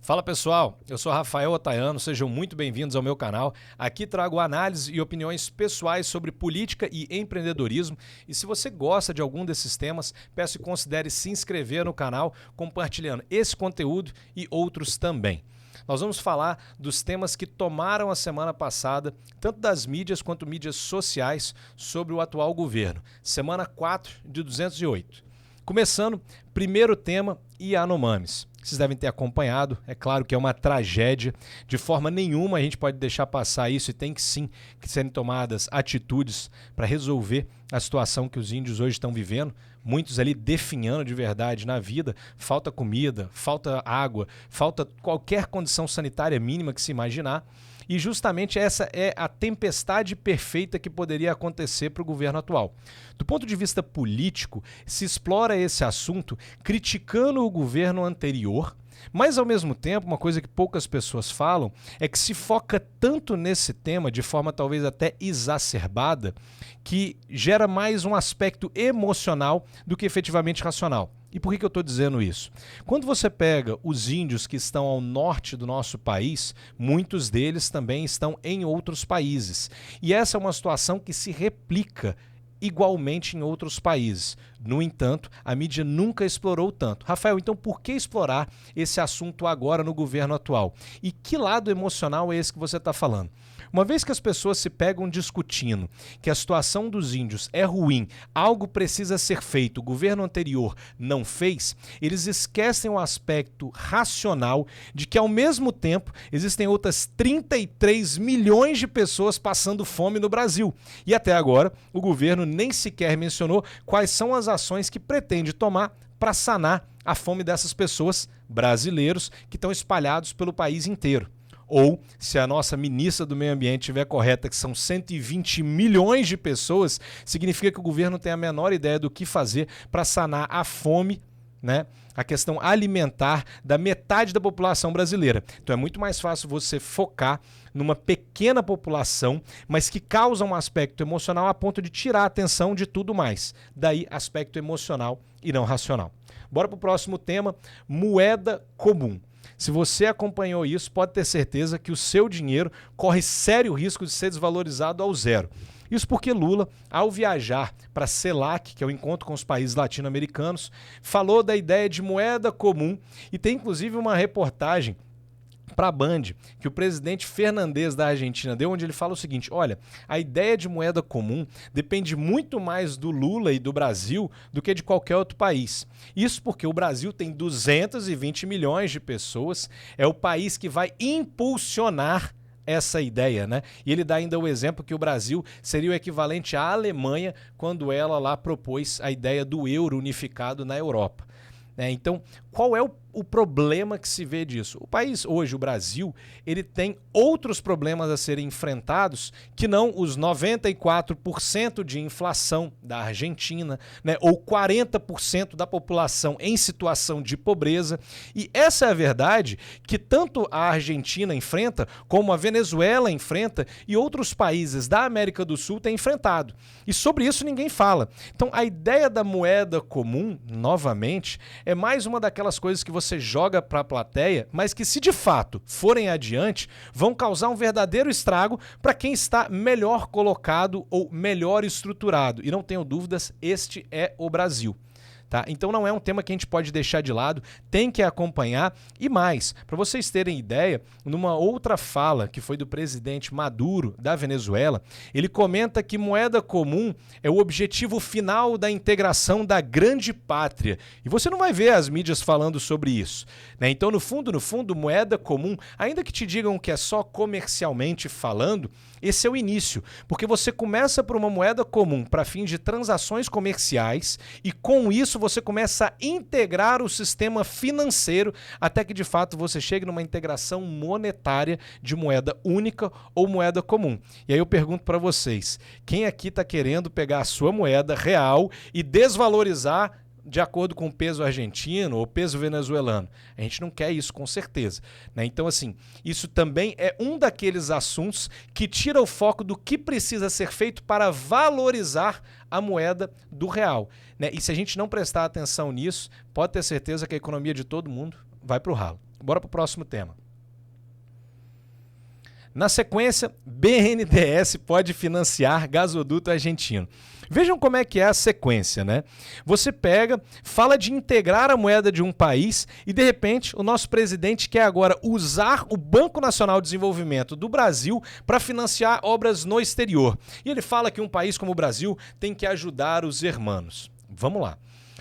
Fala pessoal, eu sou Rafael Otaiano, sejam muito bem-vindos ao meu canal. Aqui trago análise e opiniões pessoais sobre política e empreendedorismo. E se você gosta de algum desses temas, peço que considere se inscrever no canal, compartilhando esse conteúdo e outros também. Nós vamos falar dos temas que tomaram a semana passada, tanto das mídias quanto mídias sociais, sobre o atual governo. Semana 4 de 208. Começando, primeiro tema, Yanomamis. Vocês devem ter acompanhado, é claro que é uma tragédia, de forma nenhuma a gente pode deixar passar isso e tem que sim que serem tomadas atitudes para resolver a situação que os índios hoje estão vivendo, muitos ali definhando de verdade na vida, falta comida, falta água, falta qualquer condição sanitária mínima que se imaginar. E justamente essa é a tempestade perfeita que poderia acontecer para o governo atual. Do ponto de vista político, se explora esse assunto criticando o governo anterior, mas ao mesmo tempo, uma coisa que poucas pessoas falam é que se foca tanto nesse tema, de forma talvez até exacerbada, que gera mais um aspecto emocional do que efetivamente racional. E por que eu estou dizendo isso? Quando você pega os índios que estão ao norte do nosso país, muitos deles também estão em outros países. E essa é uma situação que se replica igualmente em outros países. No entanto, a mídia nunca explorou tanto. Rafael, então por que explorar esse assunto agora no governo atual? E que lado emocional é esse que você está falando? Uma vez que as pessoas se pegam discutindo que a situação dos índios é ruim, algo precisa ser feito, o governo anterior não fez, eles esquecem o aspecto racional de que, ao mesmo tempo, existem outras 33 milhões de pessoas passando fome no Brasil. E até agora, o governo nem sequer mencionou quais são as ações que pretende tomar para sanar a fome dessas pessoas, brasileiros, que estão espalhados pelo país inteiro. Ou, se a nossa ministra do Meio Ambiente estiver correta, que são 120 milhões de pessoas, significa que o governo tem a menor ideia do que fazer para sanar a fome, né? A questão alimentar da metade da população brasileira. Então é muito mais fácil você focar numa pequena população, mas que causa um aspecto emocional a ponto de tirar a atenção de tudo mais. Daí aspecto emocional e não racional. Bora para o próximo tema, moeda comum. Se você acompanhou isso, pode ter certeza que o seu dinheiro corre sério risco de ser desvalorizado ao zero. Isso porque Lula, ao viajar para CELAC, que é o encontro com os países latino-americanos, falou da ideia de moeda comum e tem inclusive uma reportagem para a Band, que o presidente Fernandes da Argentina deu, onde ele fala o seguinte: olha, a ideia de moeda comum depende muito mais do Lula e do Brasil do que de qualquer outro país. Isso porque o Brasil tem 220 milhões de pessoas, é o país que vai impulsionar essa ideia, né? E ele dá ainda o exemplo que o Brasil seria o equivalente à Alemanha quando ela lá propôs a ideia do euro unificado na Europa. Então, qual é o problema que se vê disso? O país hoje, o Brasil, ele tem outros problemas a serem enfrentados que não os 94% de inflação da Argentina, né, ou 40% da população em situação de pobreza. E essa é a verdade que tanto a Argentina enfrenta, como a Venezuela enfrenta e outros países da América do Sul têm enfrentado. E sobre isso ninguém fala. Então, a ideia da moeda comum, novamente, é mais uma daquelas coisas que você joga para a plateia, mas que, se de fato forem adiante, vão causar um verdadeiro estrago para quem está melhor colocado ou melhor estruturado. E não tenho dúvidas, este é o Brasil. Tá? Então não é um tema que a gente pode deixar de lado, tem que acompanhar. E mais, para vocês terem ideia, numa outra fala que foi do presidente Maduro da Venezuela, ele comenta que moeda comum é o objetivo final da integração da grande pátria. E você não vai ver as mídias falando sobre isso, né? Então, no fundo, moeda comum, ainda que te digam que é só comercialmente falando, esse é o início, porque você começa por uma moeda comum para fins de transações comerciais e com isso você começa a integrar o sistema financeiro até que de fato você chegue numa integração monetária de moeda única ou moeda comum. E aí eu pergunto para vocês, quem aqui está querendo pegar a sua moeda real e desvalorizar de acordo com o peso argentino ou peso venezuelano? A gente não quer isso, com certeza, né? Então, assim, isso também é um daqueles assuntos que tira o foco do que precisa ser feito para valorizar a moeda do real, né? E se a gente não prestar atenção nisso, pode ter certeza que a economia de todo mundo vai para o ralo. Bora para o próximo tema. Na sequência, BNDES pode financiar gasoduto argentino. Vejam como é que é a sequência, né? Você pega, fala de integrar a moeda de um país e, de repente, o nosso presidente quer agora usar o Banco Nacional de Desenvolvimento do Brasil para financiar obras no exterior. E ele fala que um país como o Brasil tem que ajudar os hermanos. Vamos lá.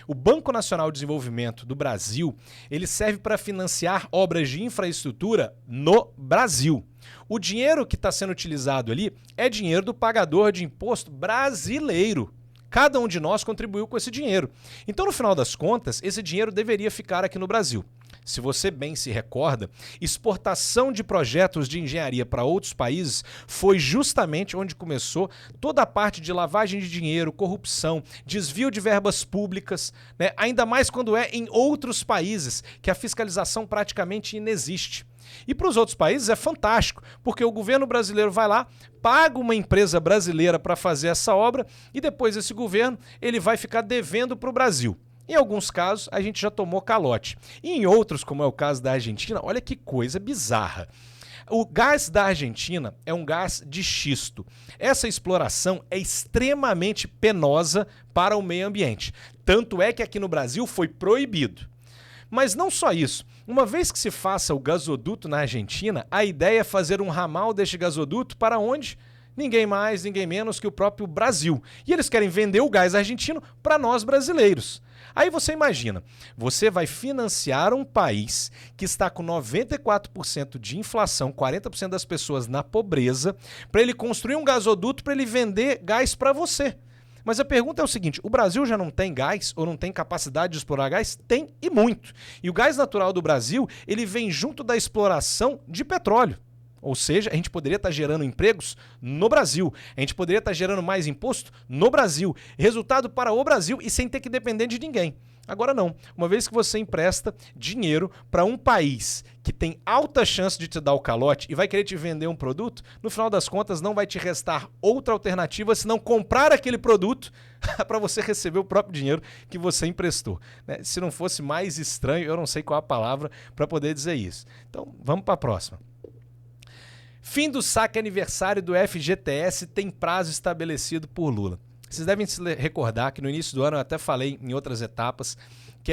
O Banco Nacional de Desenvolvimento do Brasil, ele serve para financiar obras de infraestrutura no Brasil. O dinheiro que está sendo utilizado ali é dinheiro do pagador de imposto brasileiro. Cada um de nós contribuiu com esse dinheiro. Então, no final das contas, esse dinheiro deveria ficar aqui no Brasil. Se você bem se recorda, exportação de projetos de engenharia para outros países foi justamente onde começou toda a parte de lavagem de dinheiro, corrupção, desvio de verbas públicas, né? Ainda mais quando é em outros países, que a fiscalização praticamente inexiste. E para os outros países é fantástico, porque o governo brasileiro vai lá, paga uma empresa brasileira para fazer essa obra e depois esse governo ele vai ficar devendo para o Brasil. Em alguns casos, a gente já tomou calote. E em outros, como é o caso da Argentina, olha que coisa bizarra. O gás da Argentina é um gás de xisto. Essa exploração é extremamente penosa para o meio ambiente. Tanto é que aqui no Brasil foi proibido. Mas não só isso. Uma vez que se faça o gasoduto na Argentina, a ideia é fazer um ramal deste gasoduto para onde? Ninguém mais, ninguém menos que o próprio Brasil. E eles querem vender o gás argentino para nós brasileiros. Aí você imagina, você vai financiar um país que está com 94% de inflação, 40% das pessoas na pobreza, para ele construir um gasoduto para ele vender gás para você. Mas a pergunta é o seguinte, o Brasil já não tem gás ou não tem capacidade de explorar gás? Tem e muito. E o gás natural do Brasil, ele vem junto da exploração de petróleo. Ou seja, a gente poderia estar gerando empregos no Brasil. A gente poderia estar gerando mais imposto no Brasil. Resultado para o Brasil e sem ter que depender de ninguém. Agora não. Uma vez que você empresta dinheiro para um país que tem alta chance de te dar o calote e vai querer te vender um produto, no final das contas não vai te restar outra alternativa senão comprar aquele produto para você receber o próprio dinheiro que você emprestou. Né? Se não fosse mais estranho, eu não sei qual a palavra para poder dizer isso. Então, vamos para a próxima. Fim do saque aniversário do FGTS tem prazo estabelecido por Lula. Vocês devem se recordar que no início do ano eu até falei em outras etapas que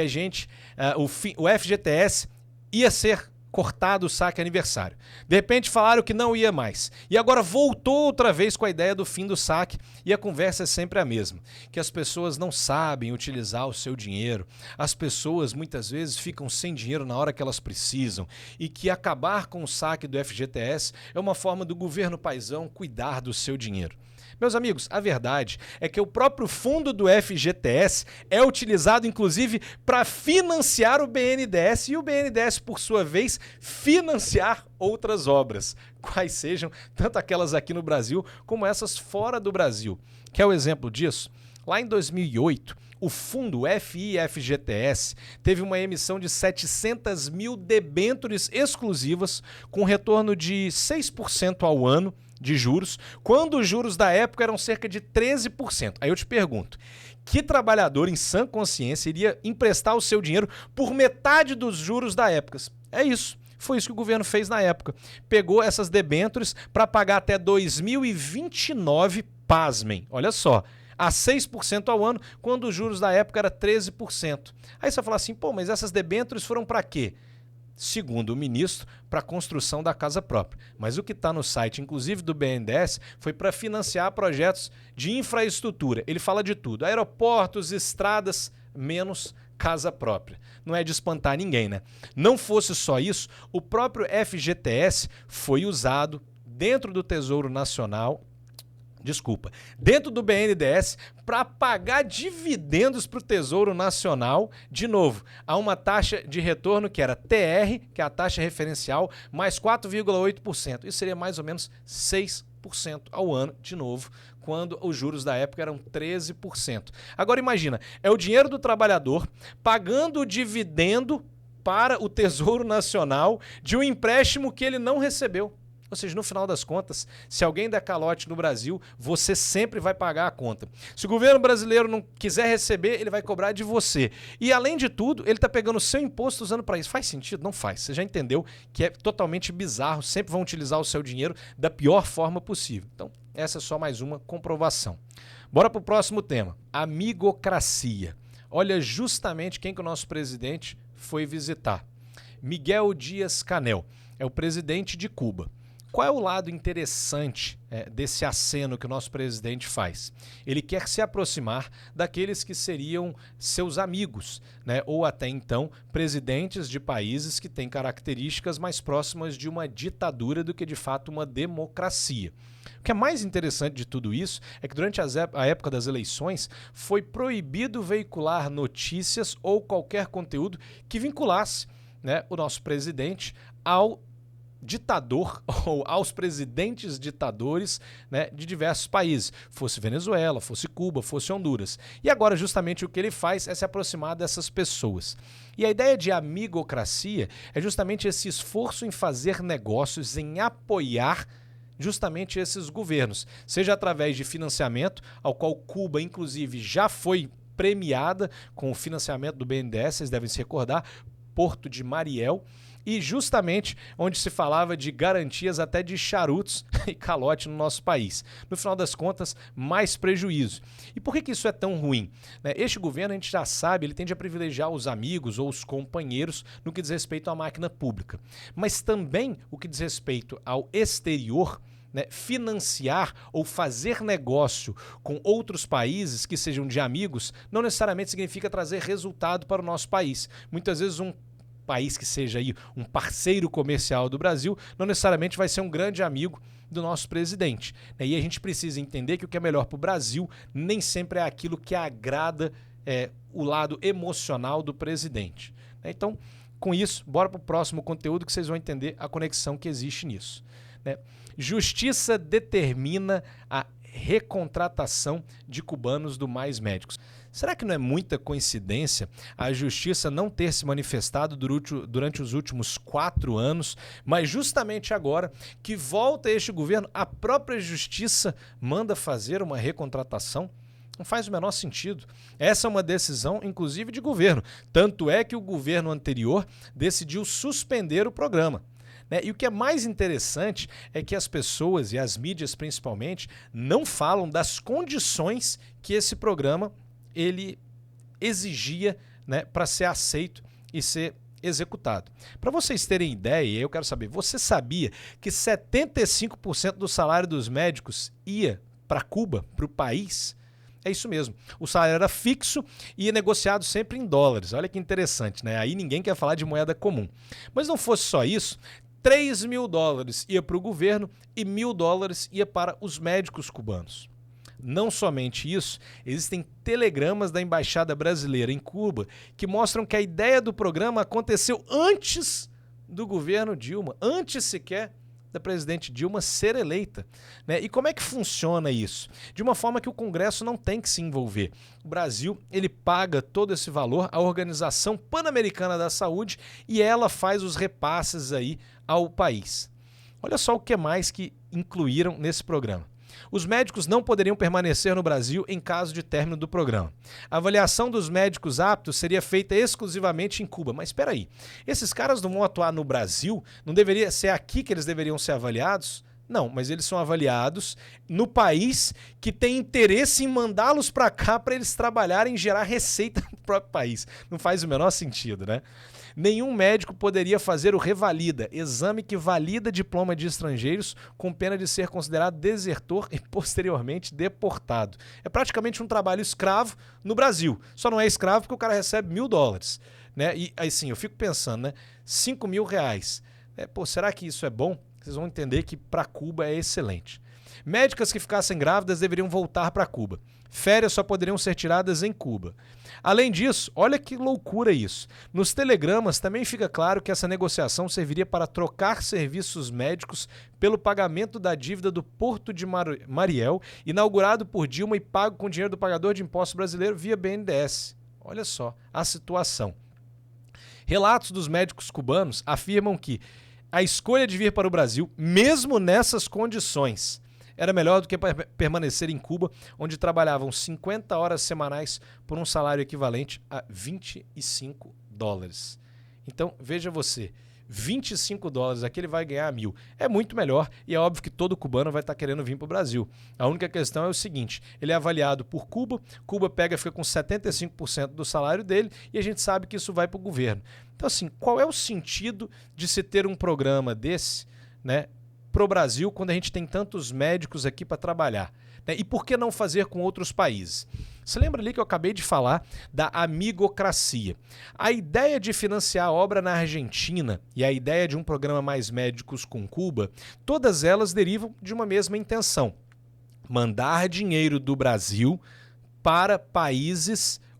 o FGTS ia ser cortado o saque aniversário. De repente falaram que não ia mais. E agora voltou outra vez com a ideia do fim do saque e a conversa é sempre a mesma. Que as pessoas não sabem utilizar o seu dinheiro. As pessoas muitas vezes ficam sem dinheiro na hora que elas precisam. E que acabar com o saque do FGTS é uma forma do governo paizão cuidar do seu dinheiro. Meus amigos, a verdade é que o próprio fundo do FGTS é utilizado, inclusive, para financiar o BNDES e o BNDES, por sua vez, financiar outras obras, quais sejam tanto aquelas aqui no Brasil como essas fora do Brasil. Quer o exemplo disso? Lá em 2008, o fundo FIFGTS teve uma emissão de 700 mil debêntures exclusivas com retorno de 6% ao ano, de juros, quando os juros da época eram cerca de 13%. Aí eu te pergunto, que trabalhador em sã consciência iria emprestar o seu dinheiro por metade dos juros da época? É isso. Foi isso que o governo fez na época. Pegou essas debêntures para pagar até 2029, pasmem, olha só, a 6% ao ano, quando os juros da época era 13%. Aí você vai falar assim, pô, mas essas debêntures foram para quê? Segundo o ministro, para a construção da casa própria. Mas o que está no site, inclusive do BNDES, foi para financiar projetos de infraestrutura. Ele fala de tudo, aeroportos, estradas, menos casa própria. Não é de espantar ninguém, né? Não fosse só isso, o próprio FGTS foi usado dentro do Tesouro Nacional, dentro do BNDES, para pagar dividendos para o Tesouro Nacional. De novo, há uma taxa de retorno que era TR, que é a taxa referencial, mais 4,8%. Isso seria mais ou menos 6% ao ano, de novo, quando os juros da época eram 13%. Agora imagina, é o dinheiro do trabalhador pagando o dividendo para o Tesouro Nacional de um empréstimo que ele não recebeu. Ou seja, no final das contas, se alguém der calote no Brasil, você sempre vai pagar a conta. Se o governo brasileiro não quiser receber, ele vai cobrar de você. E além de tudo, ele está pegando o seu imposto usando para isso. Faz sentido? Não faz. Você já entendeu que é totalmente bizarro, sempre vão utilizar o seu dinheiro da pior forma possível. Então, essa é só mais uma comprovação. Bora para o próximo tema, amigocracia. Olha justamente quem que o nosso presidente foi visitar. Miguel Díaz-Canel, é o presidente de Cuba. Qual é o lado interessante desse aceno que o nosso presidente faz? Ele quer se aproximar daqueles que seriam seus amigos, né? Ou até então presidentes de países que têm características mais próximas de uma ditadura do que de fato uma democracia. O que é mais interessante de tudo isso é que durante a época das eleições foi proibido veicular notícias ou qualquer conteúdo que vinculasse, né, o nosso presidente ao ditador ou aos presidentes ditadores, né, de diversos países, fosse Venezuela, fosse Cuba, fosse Honduras. E agora justamente o que ele faz é se aproximar dessas pessoas. E a ideia de amigocracia é justamente esse esforço em fazer negócios, em apoiar justamente esses governos, seja através de financiamento, ao qual Cuba inclusive já foi premiada com o financiamento do BNDES, vocês devem se recordar, Porto de Mariel, e justamente onde se falava de garantias até de charutos e calote no nosso país. No final das contas, mais prejuízo. E por que isso é tão ruim? Este governo, a gente já sabe, ele tende a privilegiar os amigos ou os companheiros no que diz respeito à máquina pública. Mas também o que diz respeito ao exterior, né, financiar ou fazer negócio com outros países que sejam de amigos não necessariamente significa trazer resultado para o nosso país. Muitas vezes um país que seja aí um parceiro comercial do Brasil não necessariamente vai ser um grande amigo do nosso presidente. E a gente precisa entender que o que é melhor para o Brasil nem sempre é aquilo que agrada o lado emocional do presidente. Então, com isso, bora para o próximo conteúdo que vocês vão entender a conexão que existe nisso. Justiça determina a recontratação de cubanos do Mais Médicos. Será que não é muita coincidência a justiça não ter se manifestado durante os últimos 4 anos, mas justamente agora que volta este governo, a própria justiça manda fazer uma recontratação? Não faz o menor sentido. Essa é uma decisão, inclusive, de governo. Tanto é que o governo anterior decidiu suspender o programa. E o que é mais interessante é que as pessoas, e as mídias principalmente, não falam das condições que esse programa ele exigia, né, para ser aceito e ser executado. Para vocês terem ideia, eu quero saber, você sabia que 75% do salário dos médicos ia para Cuba, para o país? É isso mesmo. O salário era fixo e ia negociado sempre em dólares. Olha que interessante, né? Aí ninguém quer falar de moeda comum. Mas não fosse só isso, $3.000 ia para o governo e $1.000 ia para os médicos cubanos. Não somente isso, existem telegramas da Embaixada Brasileira em Cuba que mostram que a ideia do programa aconteceu antes do governo Dilma, antes sequer da presidente Dilma ser eleita. E como é que funciona isso? De uma forma que o Congresso não tem que se envolver. O Brasil ele paga todo esse valor à Organização Pan-Americana da Saúde e ela faz os repasses aí ao país. Olha só o que mais que incluíram nesse programa. Os médicos não poderiam permanecer no Brasil em caso de término do programa. A avaliação dos médicos aptos seria feita exclusivamente em Cuba. Mas espera aí, esses caras não vão atuar no Brasil? Não deveria ser aqui que eles deveriam ser avaliados? Não, mas eles são avaliados no país que tem interesse em mandá-los para cá para eles trabalharem e gerar receita no próprio país. Não faz o menor sentido, né? Nenhum médico poderia fazer o Revalida, exame que valida diploma de estrangeiros com pena de ser considerado desertor e posteriormente deportado. É praticamente um trabalho escravo no Brasil. Só não é escravo porque o cara recebe $1.000. E assim, eu fico pensando, né? R$5.000. Será que isso é bom? Vocês vão entender que para Cuba é excelente. Médicas que ficassem grávidas deveriam voltar para Cuba. Férias só poderiam ser tiradas em Cuba. Além disso, olha que loucura isso. Nos telegramas também fica claro que essa negociação serviria para trocar serviços médicos pelo pagamento da dívida do Porto de Mariel, inaugurado por Dilma e pago com dinheiro do pagador de impostos brasileiro via BNDES. Olha só a situação. Relatos dos médicos cubanos afirmam que a escolha de vir para o Brasil, mesmo nessas condições, era melhor do que permanecer em Cuba, onde trabalhavam 50 horas semanais por um salário equivalente a $25. Então, veja você, $25, aqui ele vai ganhar 1.000. É muito melhor e é óbvio que todo cubano vai estar querendo vir para o Brasil. A única questão é o seguinte, ele é avaliado por Cuba, Cuba fica com 75% do salário dele e a gente sabe que isso vai para o governo. Então assim, qual é o sentido de se ter um programa desse, né, para o Brasil quando a gente tem tantos médicos aqui para trabalhar? E por que não fazer com outros países? Você lembra ali que eu acabei de falar da amigocracia? A ideia de financiar a obra na Argentina e a ideia de um programa Mais Médicos com Cuba, todas elas derivam de uma mesma intenção: mandar dinheiro do Brasil para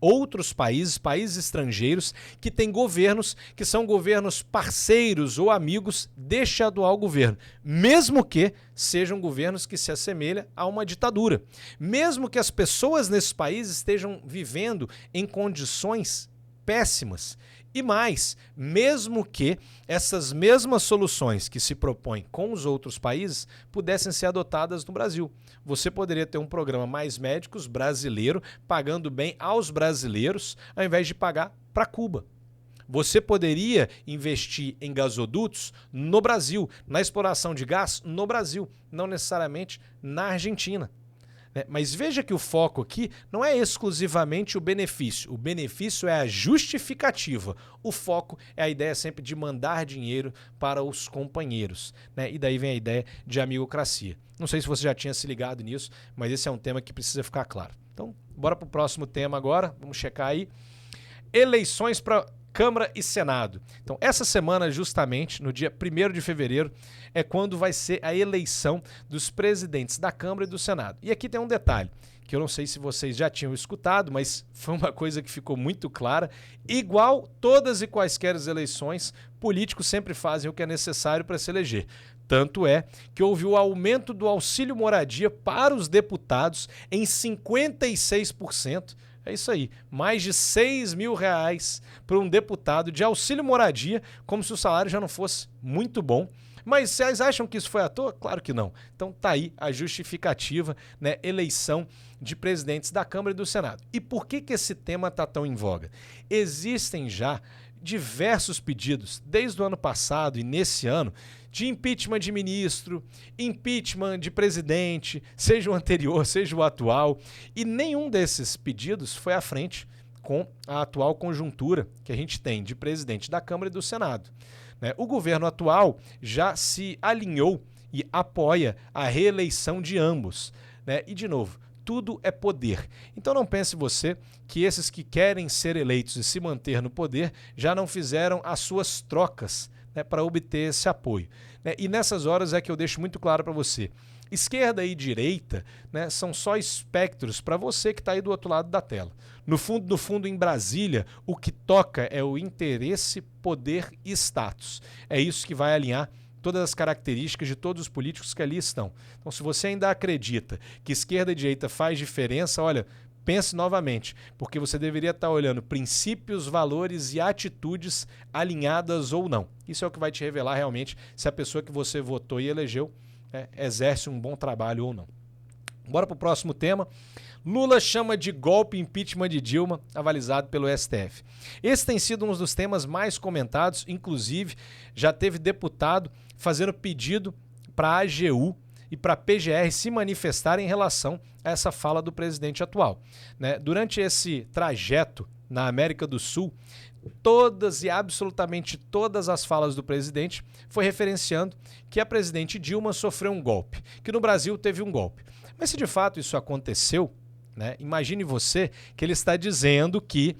outros países estrangeiros que têm governos que são governos parceiros ou amigos deste atual governo, mesmo que sejam governos que se assemelham a uma ditadura, mesmo que as pessoas nesses países estejam vivendo em condições péssimas. E mais, mesmo que essas mesmas soluções que se propõem com os outros países pudessem ser adotadas no Brasil. Você poderia ter um programa Mais Médicos brasileiro, pagando bem aos brasileiros, ao invés de pagar para Cuba. Você poderia investir em gasodutos no Brasil, na exploração de gás no Brasil, não necessariamente na Argentina. Mas veja que o foco aqui não é exclusivamente o benefício é a justificativa. O foco é a ideia sempre de mandar dinheiro para os companheiros, E daí vem a ideia de amigocracia. Não sei se você já tinha se ligado nisso, mas esse é um tema que precisa ficar claro. Então, bora para o próximo tema agora, vamos checar aí. Eleições para Câmara e Senado. Então, essa semana, justamente, no dia 1º de fevereiro, é quando vai ser a eleição dos presidentes da Câmara e do Senado. E aqui tem um detalhe, que eu não sei se vocês já tinham escutado, mas foi uma coisa que ficou muito clara. Igual todas e quaisquer eleições, políticos sempre fazem o que é necessário para se eleger. Tanto é que houve o aumento do auxílio moradia para os deputados em 56%. É isso aí, mais de R$6.000 para um deputado de auxílio moradia, como se o salário já não fosse muito bom. Mas vocês acham que isso foi à toa? Claro que não. Então tá aí a justificativa, eleição de presidentes da Câmara e do Senado. E por que esse tema está tão em voga? Existem já diversos pedidos, desde o ano passado e nesse ano, de impeachment de ministro, impeachment de presidente, seja o anterior, seja o atual, e nenhum desses pedidos foi à frente com a atual conjuntura que a gente tem de presidente da Câmara e do Senado. O governo atual já se alinhou e apoia a reeleição de ambos. E, de novo, tudo é poder. Então não pense você que esses que querem ser eleitos e se manter no poder já não fizeram as suas trocas para obter esse apoio. E nessas horas é que eu deixo muito claro para você. Esquerda e direita são só espectros para você que está aí do outro lado da tela. No fundo, em Brasília, o que toca é o interesse, poder e status. É isso que vai alinhar todas as características de todos os políticos que ali estão. Então, se você ainda acredita que esquerda e direita faz diferença, olha, pense novamente, porque você deveria estar olhando princípios, valores e atitudes alinhadas ou não. Isso é o que vai te revelar realmente se a pessoa que você votou e elegeu exerce um bom trabalho ou não. Bora para o próximo tema. Lula chama de golpe impeachment de Dilma, avalizado pelo STF. Esse tem sido um dos temas mais comentados, inclusive já teve deputado fazendo pedido para a AGU e para a PGR se manifestarem em relação a essa fala do presidente atual. Durante esse trajeto na América do Sul, todas e absolutamente todas as falas do presidente foi referenciando que a presidente Dilma sofreu um golpe, que no Brasil teve um golpe. Mas se de fato isso aconteceu, imagine você que ele está dizendo que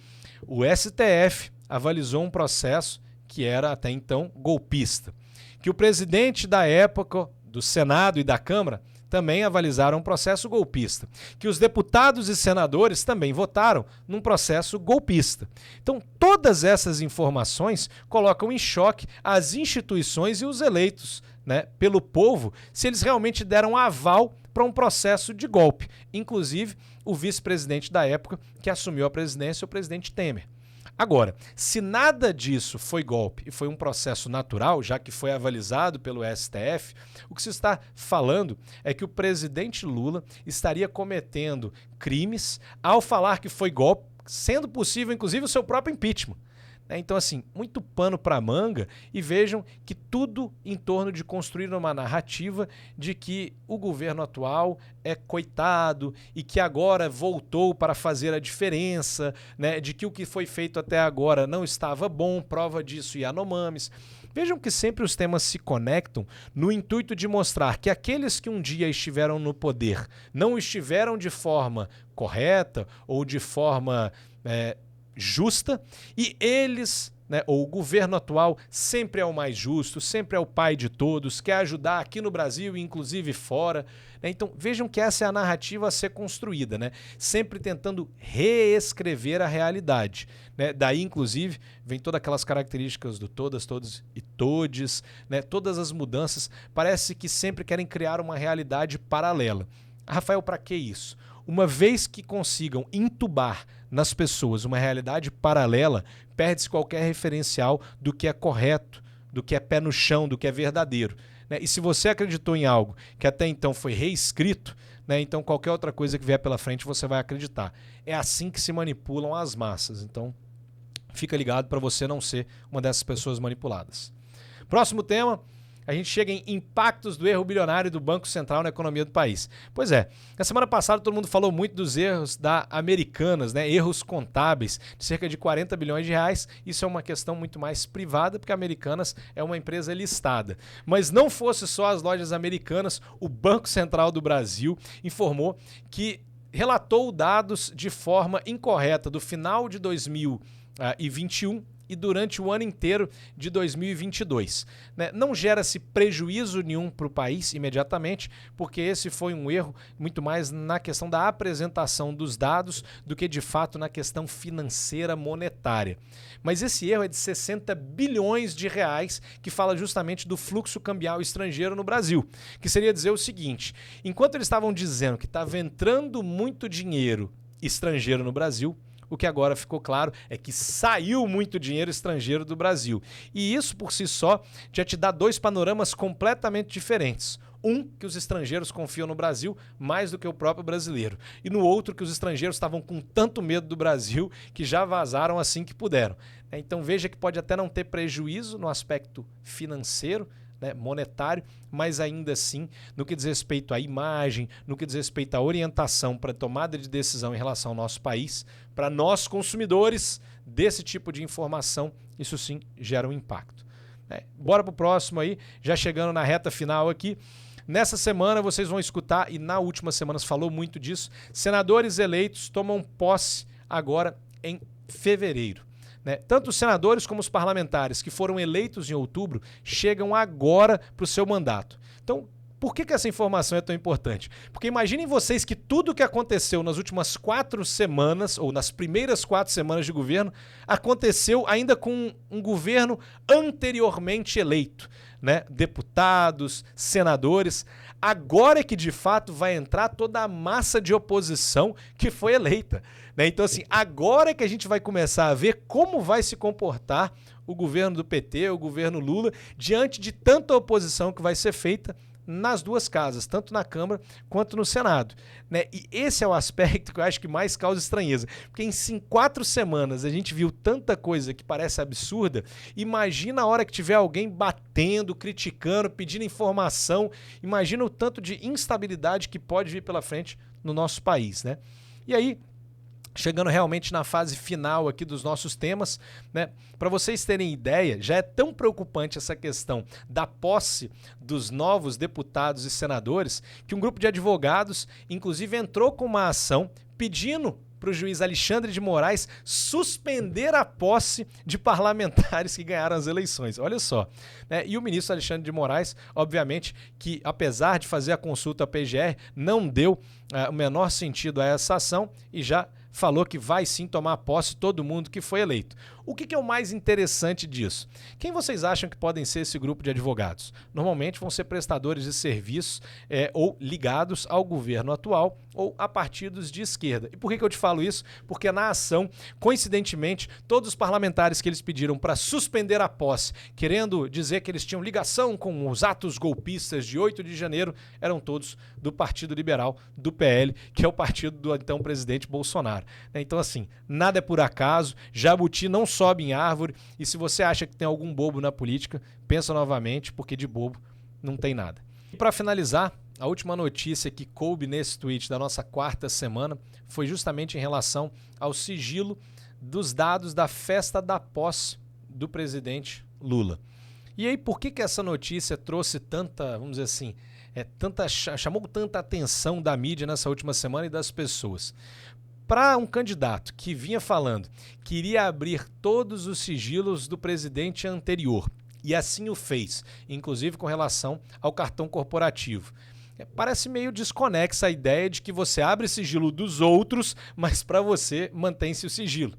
o STF avalizou um processo que era até então golpista, que o presidente da época do Senado e da Câmara também avalizaram um processo golpista, que os deputados e senadores também votaram num processo golpista. Então, todas essas informações colocam em choque as instituições e os eleitos pelo povo, se eles realmente deram aval para um processo de golpe, inclusive o vice-presidente da época que assumiu a presidência, o presidente Temer. Agora, se nada disso foi golpe e foi um processo natural, já que foi avalizado pelo STF, o que se está falando é que o presidente Lula estaria cometendo crimes ao falar que foi golpe, sendo possível, inclusive, o seu próprio impeachment. Então, assim, muito pano para manga, e vejam que tudo em torno de construir uma narrativa de que o governo atual é coitado e que agora voltou para fazer a diferença, né, de que o que foi feito até agora não estava bom, prova disso Yanomamis. Vejam que sempre os temas se conectam no intuito de mostrar que aqueles que um dia estiveram no poder não estiveram de forma correta ou de forma justa, e eles, né, ou o governo atual, sempre é o mais justo, sempre é o pai de todos, quer ajudar aqui no Brasil e inclusive fora. Então vejam que essa é a narrativa a ser construída, né? Sempre tentando reescrever a realidade, né? Daí, inclusive, vem todas aquelas características do todas, todos e todes, né? Todas as mudanças, parece que sempre querem criar uma realidade paralela. Rafael, para que isso? Uma vez que consigam entubar nas pessoas uma realidade paralela, perde-se qualquer referencial do que é correto, do que é pé no chão, do que é verdadeiro. E se você acreditou em algo que até então foi reescrito, né, então qualquer outra coisa que vier pela frente você vai acreditar. É assim que se manipulam as massas. Então, fica ligado para você não ser uma dessas pessoas manipuladas. Próximo tema. A gente chega em impactos do erro bilionário do Banco Central na economia do país. Pois é, na semana passada todo mundo falou muito dos erros da Americanas, né? Erros contábeis de cerca de 40 bilhões de reais. Isso é uma questão muito mais privada, porque a Americanas é uma empresa listada. Mas não fosse só as lojas Americanas, o Banco Central do Brasil informou que relatou dados de forma incorreta do final de 2021 e durante o ano inteiro de 2022. Não gera-se prejuízo nenhum para o país imediatamente, porque esse foi um erro muito mais na questão da apresentação dos dados do que de fato na questão financeira monetária. Mas esse erro é de 60 bilhões de reais, que fala justamente do fluxo cambial estrangeiro no Brasil, que seria dizer o seguinte: enquanto eles estavam dizendo que estava entrando muito dinheiro estrangeiro no Brasil, o que agora ficou claro é que saiu muito dinheiro estrangeiro do Brasil. E isso por si só já te dá dois panoramas completamente diferentes. Um, que os estrangeiros confiam no Brasil mais do que o próprio brasileiro. E no outro, que os estrangeiros estavam com tanto medo do Brasil que já vazaram assim que puderam. Então veja que pode até não ter prejuízo no aspecto financeiro, né, monetário, mas ainda assim, no que diz respeito à imagem, no que diz respeito à orientação para tomada de decisão em relação ao nosso país, para nós consumidores desse tipo de informação, isso sim gera um impacto. Bora para o próximo aí, já chegando na reta final aqui. Nessa semana vocês vão escutar, e na última semana se falou muito disso, senadores eleitos tomam posse agora em fevereiro. Tanto os senadores como os parlamentares que foram eleitos em outubro chegam agora para o seu mandato. Então, por que essa informação é tão importante? Porque imaginem vocês que tudo o que aconteceu nas últimas 4 semanas, ou nas primeiras 4 semanas de governo, aconteceu ainda com um governo anteriormente eleito. Deputados, senadores. Agora é que de fato vai entrar toda a massa de oposição que foi eleita. Então, assim, agora é que a gente vai começar a ver como vai se comportar o governo do PT, o governo Lula, diante de tanta oposição que vai ser feita nas duas casas, tanto na Câmara quanto no Senado. E esse é o aspecto que eu acho que mais causa estranheza, porque em 4 semanas a gente viu tanta coisa que parece absurda. Imagina a hora que tiver alguém batendo, criticando, pedindo informação, imagina o tanto de instabilidade que pode vir pela frente no nosso país. E aí, chegando realmente na fase final aqui dos nossos temas, para vocês terem ideia, já é tão preocupante essa questão da posse dos novos deputados e senadores que um grupo de advogados, inclusive, entrou com uma ação pedindo para o juiz Alexandre de Moraes suspender a posse de parlamentares que ganharam as eleições. Olha só. E o ministro Alexandre de Moraes, obviamente, que apesar de fazer a consulta à PGR, não deu o menor sentido a essa ação e já falou que vai sim tomar posse todo mundo que foi eleito. O que é o mais interessante disso? Quem vocês acham que podem ser esse grupo de advogados? Normalmente vão ser prestadores de serviços ou ligados ao governo atual ou a partidos de esquerda. E por que eu te falo isso? Porque na ação, coincidentemente, todos os parlamentares que eles pediram para suspender a posse, querendo dizer que eles tinham ligação com os atos golpistas de 8 de janeiro, eram todos do Partido Liberal, do PL, que é o partido do então presidente Bolsonaro. Então, assim, nada é por acaso, jabuti não sobe em árvore, e se você acha que tem algum bobo na política, pensa novamente, porque de bobo não tem nada. E para finalizar, a última notícia que coube nesse tweet da nossa quarta semana foi justamente em relação ao sigilo dos dados da festa da posse do presidente Lula. E aí, por que essa notícia trouxe tanta, vamos dizer assim, chamou tanta atenção da mídia nessa última semana e das pessoas? Para um candidato que vinha falando que iria abrir todos os sigilos do presidente anterior, e assim o fez, inclusive com relação ao cartão corporativo. Parece meio desconexa a ideia de que você abre sigilo dos outros, mas para você mantém-se o sigilo.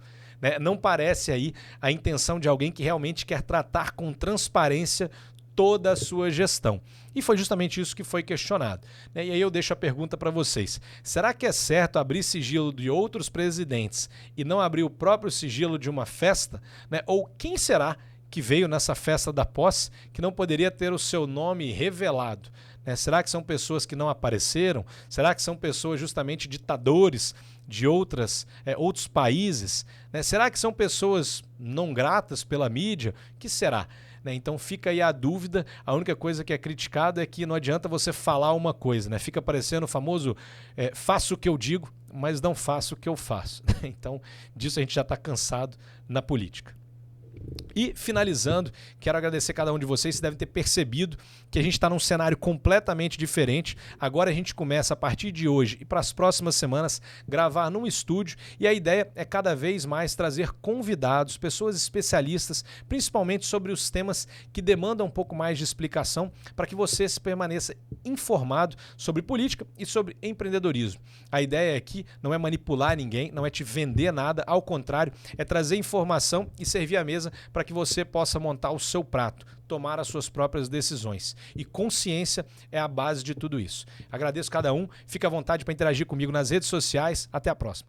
Não parece aí a intenção de alguém que realmente quer tratar com transparência toda a sua gestão. E foi justamente isso que foi questionado. E aí eu deixo a pergunta para vocês. Será que é certo abrir sigilo de outros presidentes e não abrir o próprio sigilo de uma festa? Ou quem será que veio nessa festa da posse que não poderia ter o seu nome revelado? Será que são pessoas que não apareceram? Será que são pessoas justamente ditadores de outros países? Será que são pessoas não gratas pela mídia? O que será? Então fica aí a dúvida. A única coisa que é criticada é que não adianta você falar uma coisa, fica parecendo o famoso faço o que eu digo, mas não faço o que eu faço. Então disso a gente já está cansado na política. E finalizando, quero agradecer a cada um de vocês. Vocês devem ter percebido que a gente está num cenário completamente diferente. Agora a gente começa a partir de hoje e para as próximas semanas gravar num estúdio, e a ideia é cada vez mais trazer convidados, pessoas especialistas, principalmente sobre os temas que demandam um pouco mais de explicação, para que você se permaneça informado sobre política e sobre empreendedorismo. A ideia aqui não é manipular ninguém, não é te vender nada, ao contrário, é trazer informação e servir a mesa para que você possa montar o seu prato, tomar as suas próprias decisões. E consciência é a base de tudo isso. Agradeço cada um, fica à vontade para interagir comigo nas redes sociais. Até a próxima.